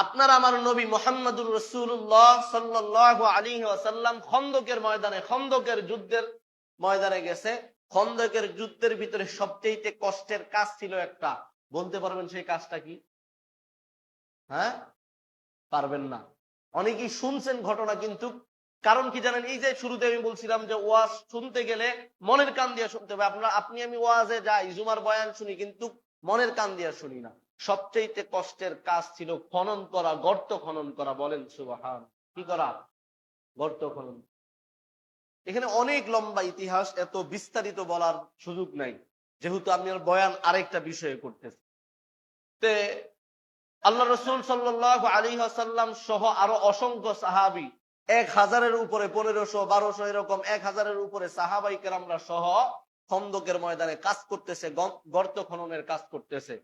আপনার আমার নবী মুহাম্মদুর রাসূলুল্লাহ সাল্লাল্লাহু আলাইহি ওয়াসাল্লাম খন্দকের যুদ্ধের ময়দানে গেছে। খন্দকের যুদ্ধের ভিতরে সবচেয়ে কষ্টের কাজ ছিল একটা। বলতে পারবেন সেই কাজটা কি? হ্যাঁ, পারবেন না। অনেকেই শুনছেন ঘটনা, কিন্তু কারণ কি জানেন, এই যে শুরুতে আমি বলছিলাম যে ওয়াজ শুনতে গেলে মনের কান দিয়ে শুনতে হবে। আমি ওয়াজে যাই, জুমার বয়ান শুনি, কিন্তু মনের কান দিয়ে শুনি না। সবচেয়ে কষ্টের কাজ ছিল খনন করা, গর্ত খনন করা। বলেন সুবহান। কি করা? গর্ত খনন। এখানে অনেক লম্বা ইতিহাস, এত বিস্তারিত বলার সুযোগ নাই, যেহেতু আমি আর বয়ান আরেকটা বিষয়ে করতেছি। তে আল্লাহ রসুল সাল্লাল্লাহু আলাইহি ওয়াসাল্লাম সহ আরো অসংখ্য সাহাবী, 1000-এর উপরে, 1500-1200 এরকম 1000-এর উপরে সাহাবাই কেরামরা সহ খন্দকের ময়দানে কাজ করতেছে, গর্ত খননের কাজ করতেছে।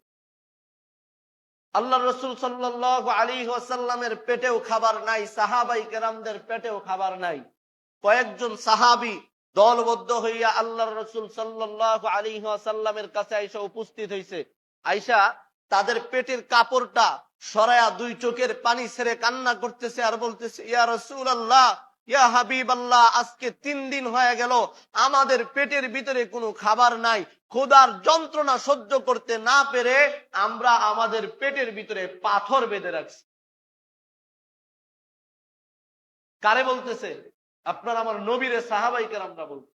আল্লাহ রসুল সাল্লাল্লাহু আলাইহি ওয়াসাল্লামের পেটেও খাবার নাই, সাহাবাই কেরামদের পেটেও খাবার নাই। কয়েকজন সাহাবী দলবদ্ধ হইয়া আল্লাহ রসুল সাল্লাল্লাহু আলাইহি ওয়াসাল্লামের কাছে আইসা উপস্থিত হইছে। আইসা তাদের পেটের কাপড়টা সরায়া 2 চোখের পানি ছেড়ে কান্না করতেছে আর বলতেছে, ইয়া রাসূলুল্লাহ, ইয়া হাবিবাল্লাহ, আজকে 3 দিন হয়ে গেল আমাদের পেটের ভিতরে কোনো খাবার নাই। ক্ষুধার যন্ত্রণা সহ্য করতে না পেরে আমরা আমাদের পেটের ভিতরে পাথর বেঁধে রাখছি। কারে বলতেছে? আপনার আমার নবীরে সাহাবাই কেরামরা বলতে।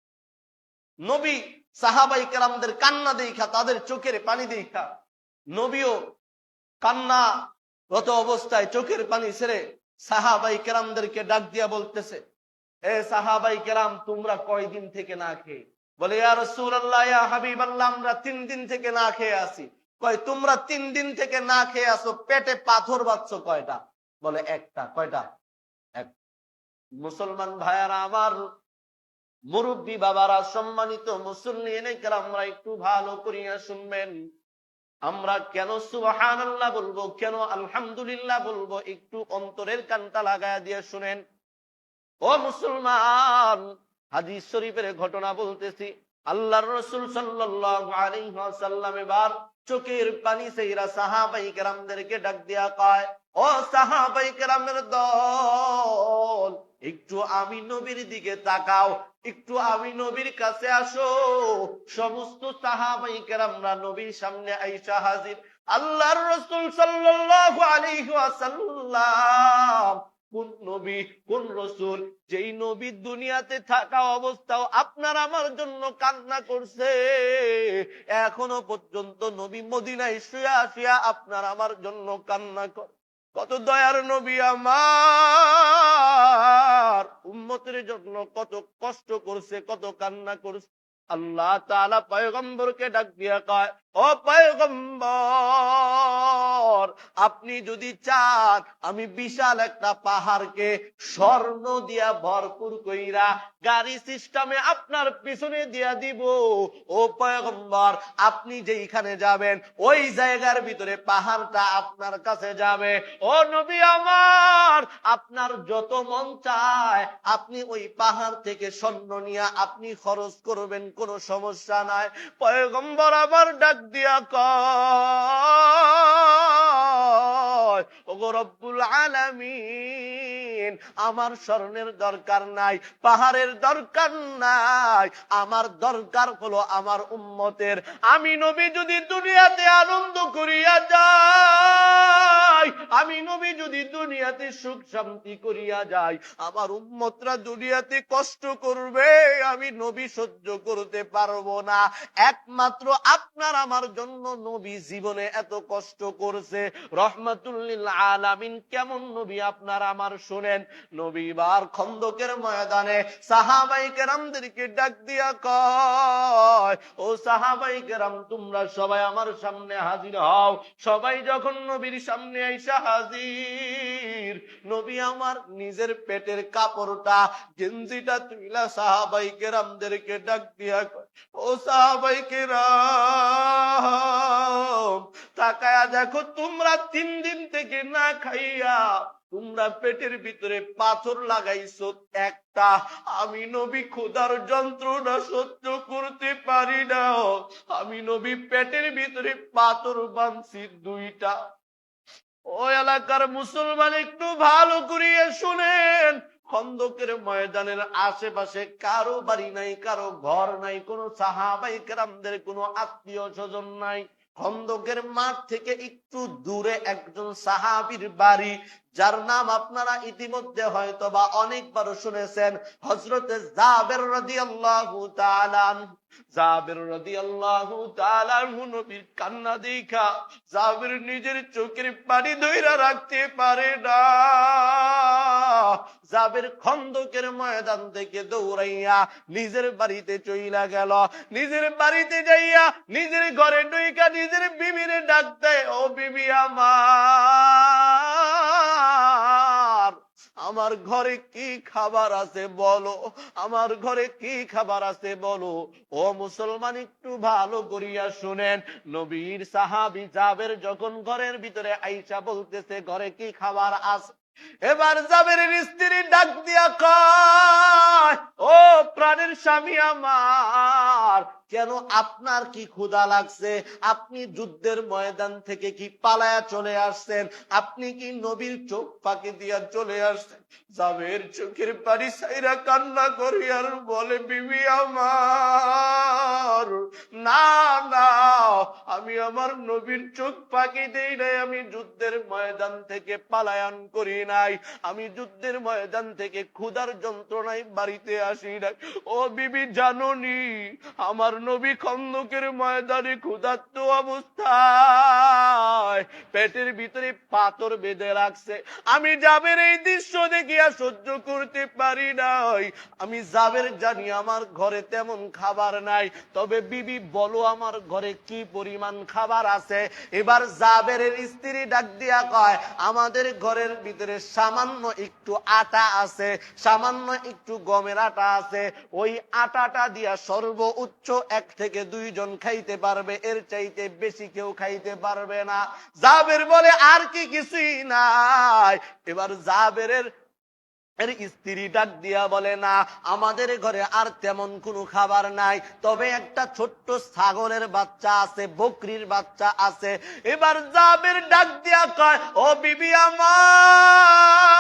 নবী সাহাবাই কেরামদের কান্না দেখা, তাদের চোখের পানি দেখা, নবীও কান্নারত অবস্থায় চোখের পানি ছেড়ে সাহাবাই কেরামদেরকে ডাক দিয়া বলতেছে, এ সাহাবাই কেরাম, তোমরা কয়দিন থেকে না খেয়ে? বলে, ইয়া রাসূলুল্লাহ, ইয়া হাবিবাল্লাহ, আমরা 3 দিন থেকে না খেয়ে আছি। কয়, তোমরা 3 দিন থেকে না খেয়ে আসো, পেটে পাথর বাঁধছো কয়টা? বলে, একটা। কয়টা? এক। মুসলমান ভাইয়ারা আমার, মুরব্বী বাবারা, সম্মানিত মুসল্লিনে কেরামরা, একটু ভালো করিয়া শুনবেন। আমরা কেন সুবহানাল্লাহ বলবো, কেন আলহামদুলিল্লাহ বলবো, একটু অন্তরের কানটা লাগায়া দিয়ে শুনেন। ও মুসলমান, হাদিস শরীফের ঘটনা বলতেছি। আল্লাহর রাসূল সাল্লাল্লাহু আলাইহি ওয়াসাল্লাম এবার চোখের পানি ছেইরা সাহাবায়ে কেরামদেরকে ডাক দিয়া কয়, ও সাহাবায়ে কেরামের দল, একটু আমি নবীর দিকে তাকাও, একটু আমি নবীর কাছে আসো। সমস্ত সাহাবায়ে কেরামরা নবীর সামনে আইসা হাজির। আল্লাহর রাসূল সাল্লাল্লাহু আলাইহি ওয়াসাল্লাম কোন নবী, কোন রসুল, যেই নবী দুনিয়াতে থাকা অবস্থাও আপনার আমার জন্য কান্না করছে, এখনো পর্যন্ত নবী মদিনায় শুয়া শুয়া আপনার আমার জন্য কান্না করে। কত দয়ার নবী আমার উম্মতের জন্য কত কষ্ট করছে, কত কান্না করছে। আল্লাহ তাআলা পয়গম্বরকে ডাক দিয়া কয়, ও পয়গম্বর, আপনি যদি চান আমি বিশাল একটা পাহাড়কে স্বর্ণ দিয়া ভরপুর কইরা গাড়ি সিস্টেমে আপনার পিছনে দিয়া দিব। ও পয়গম্বর, আপনি যেইখানে যাবেন ওই জায়গার ভিতরে পাহাড়টা আপনার কাছে যাবে। ও নবী আমার, আপনার যত মন চায় আপনি ওই পাহাড় থেকে স্বর্ণ নিয়ে আপনি খরচ করবেন, কোনো সমস্যা নাই। পয়গম্বর আবার ডাক দিয়া কয়, ওগো রব্বুল আলামিন, আমার স্বর্ণের দরকার নাই, পাহাড়ের দরকার নাই, আমার দরকার হলো আমার উম্মতের। আমি নবী যদি দুনিয়াতে আনন্দ করিয়া যাই, আমি নবী যদি দুনিয়াতে সুখ শান্তি করিয়া যাই, আমার উম্মতরা দুনিয়াতে কষ্ট করবে, আমি নবী সহ্য করতে পারবো না। একমাত্র আপনার আমার জন্য নবী জীবনে এত কষ্ট করছে, রহমাতুল লিল আলামিন। কেমন নবী আপনার আমার শুনেন। নবী বার খন্দকের ময়দানে সাহাবায়ে কেরামদেরকে ডাক দিয়া কয়, ও সাহাবায়ে কেরাম, তোমরা সবাই আমার সামনে হাজির হও। সবাই যখন নবীর সামনে আইসা হাজির, নবী আমার নিজের পেটের কাপড়টা, গেঞ্জিটা তুইলা সাহাবায়ে কেরামদেরকে ডাক দিয়া কয়, ও সাহাবায়ে কেরাম, তাকায়া দেখো, তোমরা 3 দিন থেকে না খাইয়া তোমরা পেটের ভিতরে পাথর লাগাইছো একটা। আমি নবী ক্ষুধার যন্ত্রণা সহ্য করতে পারি না, আমি নবী পেটের ভিতরে পাথর বাঁধছি 2টা। ও এলাকার মুসলমান একটু ভালো করিয়া শুনেন, খন্দকের ময়দানের আশেপাশে কারো বাড়ি নাই, কারো ঘর নাই, কোন সাহাবায়ে কেরামদের কোনো আত্মীয় স্বজন নাই। খন্দকের মাঠ থেকে একটু দূরে একজন সাহাবীর বাড়ি, যার নাম আপনারা ইতিমধ্যে হয়তো বা অনেকবার শুনেছেন, হযরতে জাবের রাদিয়াল্লাহু তাআলা আনহু। জাবের রাদিয়াল্লাহু তাআলা আনহু নবীর কান্না দেখা জাবের নিজের চোখের পানি ধইরা রাখতে পারে না। জাবের খন্দকের ময়দান থেকে দৌড়াইয়া নিজের বাড়িতে চইলা গেল। নিজের বাড়িতে যাইয়া নিজের ঘরে ঢুইকা নিজের বিবিরে ডাক দেয়, ও বিবি আমার, আমার ঘরে কি খাবার আছে বলো, আমার ঘরে কি খাবার আছে বলো। ও মুসলমান একটু ভালো করিয়া শুনেন, নবীর সাহাবী জাবের যখন ঘরের ভিতরে আইসা বলতেছে ঘরে কি খাবার আছে, এবার জাবেরের স্ত্রী ডাক দিয়া কয়, ও প্রাণের স্বামী আমার, কেন আপনার কি ক্ষুধা লাগছে? আপনি যুদ্ধের ময়দান থেকে কি পালায়া চলে আসছেন? আপনি কি নবীর চোখ ফাঁকি দিয়া চলে আসছেন? জাবের চোখের পানি ছাইরা কান্না করি আর বলে, বিবি আমার, না না, আমি আমার নবীর চোখ ফাঁকি দেই নাই, আমি যুদ্ধের ময়দান থেকে পালায়ন করি নাই, আমি যুদ্ধের ময়দান থেকে ক্ষুধার যন্ত্রণায় বাড়িতে আসি নাই। ও বিবি জানোনি, আমার নবী খন্দকের ময়দানে ক্ষুধার্ত অবস্থায় পেটের ভিতরে পাথর বেঁধে রাখছে। আমি জাবের এই দৃশ্য দেখিয়া সহ্য করতে পারি নাই। আমি জাবের জানি আমার ঘরে তেমন খাবার নাই, তবে বিবি বলো আমার ঘরে কি পরিমাণ খাবার আছে। এবার জাবেরের স্ত্রী ডাক দিয়া কয়, আমাদের ঘরের ভিতরে সামান্য একটু আটা আছে, সামান্য একটু গমের আটা আছে, ওই আটাটা দিয়া সর্বোচ্চ 1 থেকে 2 জন খাইতে পারবে, এর চাইতে বেশি কেউ খাইতে পারবে না। জাবের বলে আর কি কিছুই নাই। এবার জাবেরের স্ত্রী ডাক দিয়া বলে, না, আমাদের ঘরে আর তেমন কোনো খাবার নাই, তবে একটা ছোট্ট ছাগলের বাচ্চা আছে, বকরির বাচ্চা আছে। এবার জাবের ডাক দিয়া কয়, ও বিবি আমার,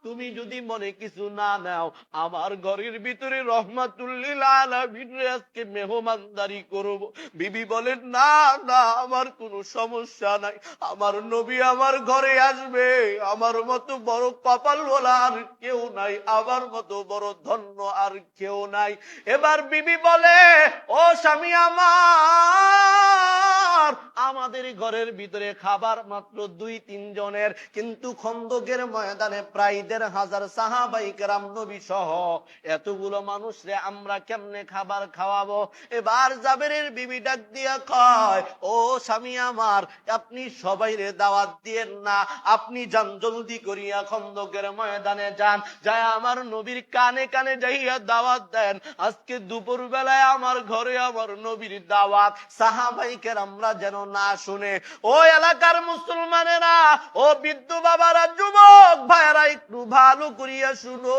তুমি যদি মনে কিছু না নাও, আমার ঘরের ভিতরে রহমাতুল লিল আলামিন আজকে মেহমানদারি করব। বিবি বলেন, না না, আমার কোনো সমস্যা নাই, আমার নবী আমার ঘরে আসবে, আমার মতো বড় কপাল ওয়ালা আর কেউ নাই, আমার মতো বড় ধন্য আর কেউ নাই। এবার বিবি বলে, ও স্বামী আমার, আমাদের ঘরের ভিতরে খাবার মাত্র 2-3 জনের, কিন্তু খন্দকের ময়দানে প্রায় 1500 সাহাবায়ে কেরাম নবী সহ এতগুলো মানুষরে আমরা কেমনে খাবার খাওয়াবো? এবার জাবেরের বিবি ডাক দিয়া কয়, ও স্বামী আমার, আপনি সবাইরে দাওয়াত দিয়েন না, আপনি যান জলদি করিয়া খন্দকের ময়দানে যান, যায় আমার নবীর কানে কানে যাইয়া দাওয়াত দেন, আজকে দুপুর বেলায় আমার ঘরে আমার নবীর দাওয়াত, সাহাবায়ে কেরামরা যেন না শুনে। ও এলাকার মুসলমানেরা, ও বৃদ্ধ বাবারা, যুবক ভাইরা, একটু ভালো করিয়া শুনো,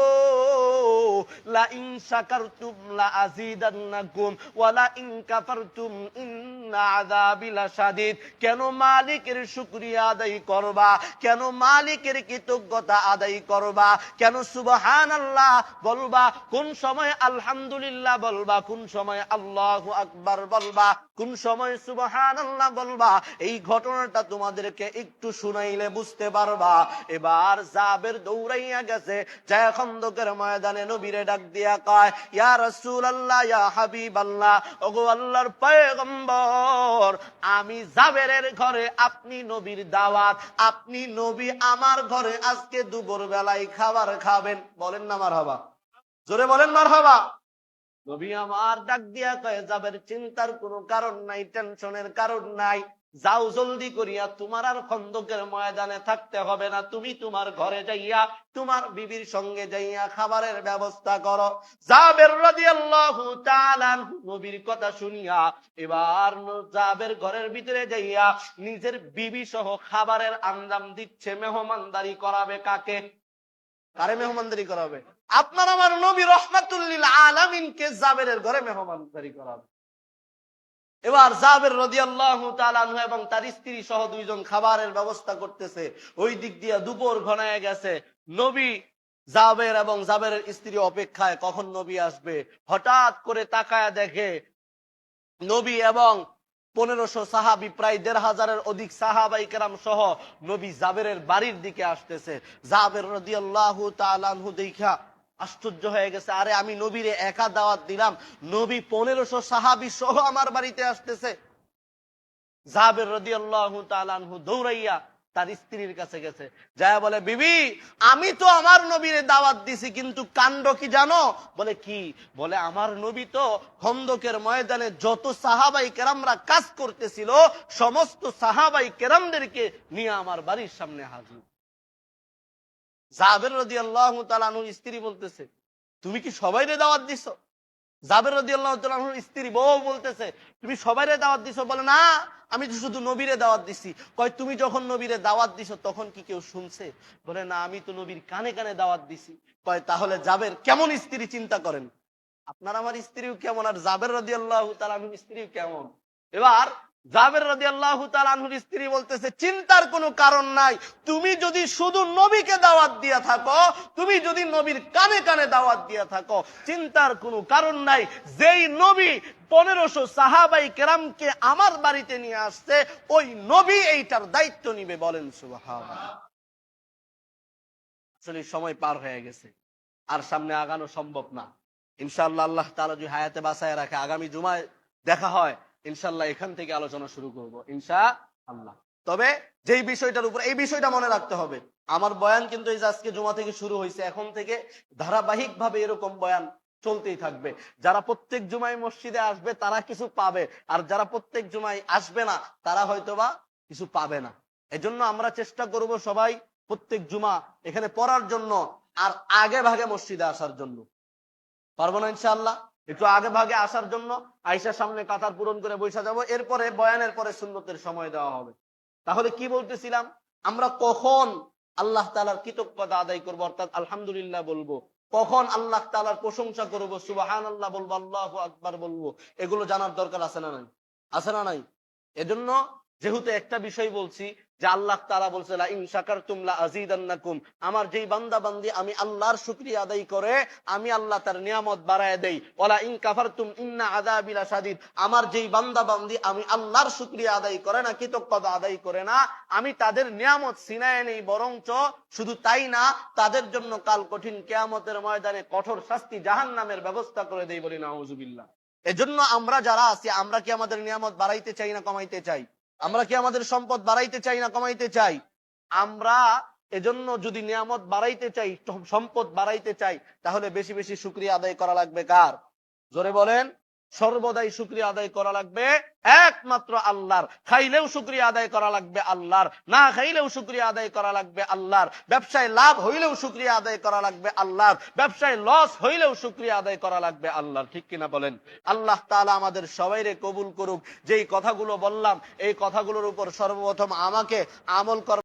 লা ইন শাকারতুম লা আযীদান্নাকুম ওয়া লা ইন কাফারতুম ইন্না আযাবি লাশাদীদ। কেন মালিকের শুকরিয়া আদায় করবা? কেন মালিকের কৃতজ্ঞতা আদায় করবা? কেন সুবহানাল্লাহ বলবা? কোন সময় আলহামদুলিল্লাহ বলবা? কোন সময় আল্লাহু আকবার বলবা? কোন সময় সুবহানাল্লাহ বলবা? এই ঘটনাটা তোমাদেরকে একটু শুনাইলে বুঝতে পারবা। এবার জাবের দৌড়াইয়া গেছে, যায় খন্দকের ময়দানে নবীরে ডাক দিয়া কয়, ইয়া রাসূলুল্লাহ, ইয়া হাবিবাল্লাহ, ওগো আল্লাহর পয়গম্বর, আমি জাবেরের ঘরে, আপনি নবীর দাওয়াত, আপনি নবী আমার ঘরে আজকে দুপুর বেলায় খাবার খাবেন। বলেন না মারহাবা, জোরে বলেন মারহাবা। নবী আমার ডাক দিয়া কয়, জাবের চিন্তার কোনো কারণ নাই, টেনশনের কারণ নাই, যাও জলদি করিয়া, তোমার আর খন্দকের ময়দানে থাকতে হবে না, তুমি তোমার ঘরে যাইয়া তোমার বিবির সঙ্গে যাইয়া খাবারের ব্যবস্থা করো। জাবের রাদিয়াল্লাহু তাআলা নবীর কথা শুনিয়া এবার জাবের ঘরের ভিতরে যাইয়া নিজের বিবি সহ খাবারের আঞ্জাম দিচ্ছে। মেহমানদারি করাবে কাকে? কারে মেহমানদারি করাবে? আপনার আমার নবী রহমাতুল লিল আলামিনকে জাবেরের ঘরে মেহমানদারি করাবে। এবার জাবের রাদিয়াল্লাহু তাআলা আনহু এবং তার স্ত্রী সহ দুইজন খাবারের ব্যবস্থা করতেছে। ওই দিক দিয়ে দুপুর ঘনায় গেছে। নবী জাবের এবং জাবেরের স্ত্রী অপেক্ষায় কখন নবী আসবে। হঠাৎ করে তাকায় দেখে নবী এবং 1500 সাহাবী, প্রায় 1500-এর অধিক সাহাবাই কেরাম সহ নবী জাবেরের বাড়ির দিকে আসতেছে। জাবের রাদিয়াল্লাহু তাআলা আনহু দেখা আশ্চর্য হয়ে গেছে, আরে আমি নবীরে একা দাওয়াত দিলাম, নবী 1500 সাহাবী সহ আমার বাড়িতে আসতেছে। জাবের রাদিয়াল্লাহু তাআলা আনহু দৌড়াইয়া তার স্ত্রীর কাছে গেছে, যায় বলে, বিবি আমি তো আমার নবীরে দাওয়াত দিছি, কিন্তু কাণ্ড কি জানো? বলে কি? বলে আমার নবী তো খন্দকের ময়দানে যত সাহাবাই কেরামরা কাজ করতেছিল সমস্ত সাহাবাই কেরামদেরকে নিয়ে আমার বাড়ির সামনে হাজির। জাবের রাদিয়াল্লাহু তাআলা আনহু স্ত্রী বলতেছে, তুমি কি সবাইরে দাওয়াত দিছো? জাবের রাদিয়াল্লাহু তাআলা আনহুর স্ত্রী বউ বলতেছে, তুমি সবাইরে দাওয়াত দিছো? বলে না, আমি তো শুধু নবীরে দাওয়াত দিছি। কয় তুমি যখন নবীরে দাওয়াত দিছো তখন কি কেউ শুনছে? বলে না, আমি তো নবীর কানে কানে দাওয়াত দিছি। কয় তাহলে জাবের কেমন স্ত্রী চিন্তা করেন, আপনার আমার স্ত্রীও কেমন, আর জাবের রাদিয়াল্লাহু তাআলা আনহুর স্ত্রীও কেমন। এবার জাবের রাদিয়াল্লাহু তাআলা আনহুর স্ত্রী বলতেছে, চিন্তার কোনো কারণ নাই, তুমি যদি শুধু নবীকে দাওয়াত দিয়া থাকো, তুমি যদি নবীর কানে কানে দাওয়াত দিয়া থাকো, চিন্তার কোনো কারণ নাই। যেই নবী 1500 সাহাবাই কেরামকে আমার বাড়িতে নিয়ে আসছে, ওই নবী এইটার দায়িত্ব নিবে। বলেন সুবহানাল্লাহ। আসলে সময় পার হয়ে গেছে, আর সামনে আগানো সম্ভব না। ইনশাআল্লাহ আল্লাহ তাআলা যদি হায়াতে বাঁচায় রাখে, আগামী জুমায় দেখা হয় ইনশাআল্লাহ, এখান থেকে আলোচনা শুরু করব ইনশাআল্লাহ। তবে যেই বিষয়টার উপর, এই বিষয়টা মনে রাখতে হবে, আমার বয়ান কিন্তু এই যে আজকে জুমা থেকে শুরু হয়েছে, এখন থেকে ধারাবাহিক ভাবে এরকম বয়ান চলতেই থাকবে। যারা প্রত্যেক জুমায় মসজিদে আসবে তারা কিছু পাবে, আর যারা প্রত্যেক জুমায় আসবে না তারা হয়তোবা কিছু পাবে না। এজন্য আমরা চেষ্টা করব সবাই প্রত্যেক জুমা এখানে পড়ার জন্য, আর আগে ভাগে মসজিদে আসার জন্য। পারবো না ইনশাআল্লাহ? একটু আগে ভাগে আসার জন্য, আয়েশার সামনে কাতার পূরণ করে বসে যাব, এরপরে বয়ানের পরে সুন্নতের সময় দেওয়া হবে। তাহলে কি বলতেছিলাম, আমরা কখন আল্লাহ তাআলার কৃতজ্ঞতা আদায় করব, অর্থাৎ আলহামদুলিল্লাহ বলবো, কখন আল্লাহ তাআলার প্রশংসা করব, সুবহানাল্লাহ বলবো, আল্লাহু আকবার বলবো, এগুলো জানার দরকার আছে না নাই? আছে না নাই? এজন্য যেহেতু একটা বিষয় বলছি যে আল্লাহ তাআলা বলছে লা ইন শাকারতুম লা আযীদান্নাকুম, আমার যেই বান্দা বান্দি আমি আল্লাহর শুকরিয়া আদায় করে, আমি আল্লাহ তার নিয়ামত বাড়ায় দেই। ওয়ালা ইন কাফারতুম ইন্না আযাবি লাশাদীদ, আমার যেই বান্দা বান্দি আমি আল্লাহর শুকরিয়া আদায় করে না, কৃতজ্ঞতা আদায় করে না, আমি তাদের নিয়ামত ছিনায় নেই, বরঞ্চ শুধু তাই না, তাদের জন্য কাল কঠিন কিয়ামতের ময়দানে কঠোর শাস্তি জাহান্নামের ব্যবস্থা করে দেই। বলি নাউযুবিল্লাহ। এজন্য আমরা যারা আছি, আমরা কি আমাদের নিয়ামত বাড়াইতে চাই না কমাইতে চাই? আমরা কি আমাদের সম্পদ বাড়াইতে চাই না কমাইতে চাই? আমরা এজন্য যদি নিয়ামত বাড়াইতে চাই, সম্পদ বাড়াইতে চাই, তাহলে বেশি বেশি শুকরিয়া আদায় করা লাগবে কার? জোরে বলেন। সর্বদাই শুকরিয়া আদায় করা লাগবে একমাত্র আল্লাহর। খাইলেও শুকরিয়া আদায় করা লাগবে আল্লাহর, না খাইলেও শুকরিয়া আদায় করা লাগবে আল্লাহর। ব্যবসায় লাভ হইলেও শুকরিয়া আদায় করা লাগবে আল্লাহর, ব্যবসায় লস হইলেও শুকরিয়া আদায় করা লাগবে আল্লাহর। ঠিক কিনা বলেন? আল্লাহ তাআলা আমাদের সবাইরে কবুল করুক। যেই কথাগুলো বললাম এই কথাগুলোর উপর সর্বপ্রথম আমাকে আমল করা